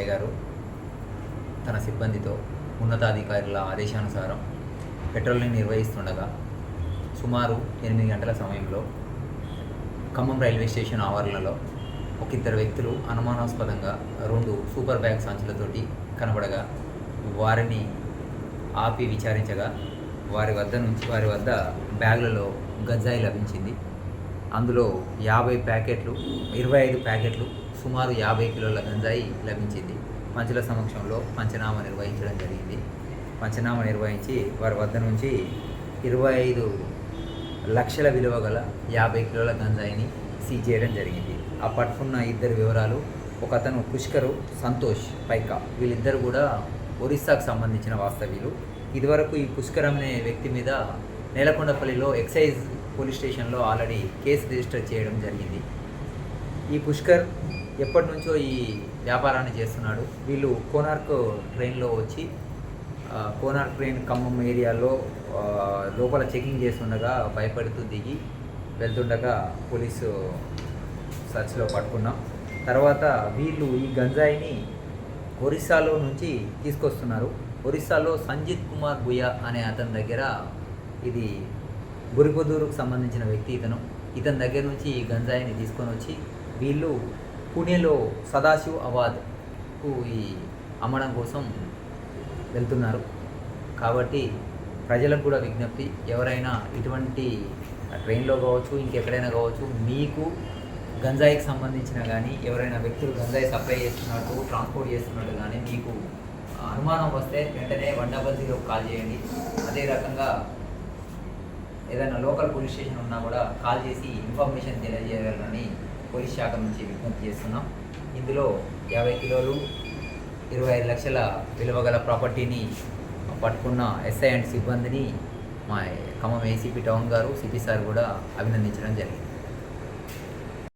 SI గారు తన సిబ్బందితో ఉన్నతాధికారుల ఆదేశానుసారం పెట్రోలింగ్ నిర్వహిస్తుండగా సుమారు 8 గంటల సమయంలో ఖమ్మం రైల్వే స్టేషన్ ఆవరణలో ఇద్దరు వ్యక్తులు అనుమానాస్పదంగా 2 సూపర్ బ్యాగ్ సంచులతోటి కనబడగా వారిని ఆపి విచారించగా వారి వద్ద బ్యాగులలో గంజాయి లభించింది. అందులో 25 ప్యాకెట్లు సుమారు 50 కిలోల గంజాయి లభించింది. పంచుల సమక్షంలో పంచనామా నిర్వహించడం జరిగింది. పంచనామా నిర్వహించి వారి వద్ద నుంచి 25 లక్షల విలువ గల 50 కిలోల గంజాయిని సీజ్ చేయడం జరిగింది. ఆ పట్టుకున్న ఇద్దరు వివరాలు, ఒకతను పుష్కరు, సంతోష్ పైకా, వీళ్ళిద్దరు కూడా ఒరిస్సాకు సంబంధించిన వాస్తవ్యులు. ఇదివరకు ఈ పుష్కర్ అనే వ్యక్తి మీద నేలకొండపల్లిలో ఎక్సైజ్ పోలీస్ స్టేషన్లో ఆల్రెడీ కేసు రిజిస్టర్ చేయడం జరిగింది. ఈ పుష్కర్ ఎప్పటి నుంచో ఈ వ్యాపారాన్ని చేస్తున్నాడు. వీళ్ళు కోనార్క్ ట్రైన్లో వచ్చి కోనార్క్ ట్రైన్ ఖమ్మం ఏరియాలో లోపల చెకింగ్ చేస్తుండగా భయపడుతూ దిగి వెళ్తుండగా పోలీసు సర్చ్లో పట్టుకున్నాం. తర్వాత వీళ్ళు ఈ గంజాయిని ఒరిస్సాలో నుంచి తీసుకొస్తున్నారు. ఒరిస్సాలో సంజిత్ కుమార్ బుయా అనే అతని దగ్గర, ఇది బురిపొదూరుకు సంబంధించిన వ్యక్తి ఇతని దగ్గర నుంచి ఈ గంజాయిని తీసుకొని వచ్చి వీళ్ళు పుణేలో సదాశివ్ అవాద్కు ఈ అమ్మడం కోసం వెళ్తున్నారు. కాబట్టి ప్రజలకు కూడా విజ్ఞప్తి, ఎవరైనా ఇటువంటి ట్రైన్లో కావచ్చు, ఇంకెక్కడైనా కావచ్చు, మీకు గంజాయికి సంబంధించిన కానీ ఎవరైనా వ్యక్తులు గంజాయి సప్లై చేస్తున్నట్టు, ట్రాన్స్పోర్ట్ చేస్తున్నట్టు కానీ మీకు అనుమానం వస్తే వెంటనే 100 కాల్ చేయండి. అదే రకంగా ఏదైనా లోకల్ పోలీస్ స్టేషన్ ఉన్నా కూడా కాల్ చేసి ఇన్ఫర్మేషన్ తెలియజేయాలని పోలీస్ శాఖ నుంచి విజ్ఞప్తి చేస్తున్నాం. ఇందులో 50 కిలోలు 25 లక్షల విలువ గల ప్రాపర్టీని పట్టుకున్న ఎస్ఐ అండ్ సిబ్బందిని మా ఖమ్మం ఏసీపీ టౌన్ గారు, సిపి సార్ కూడా అభినందించడం జరిగింది.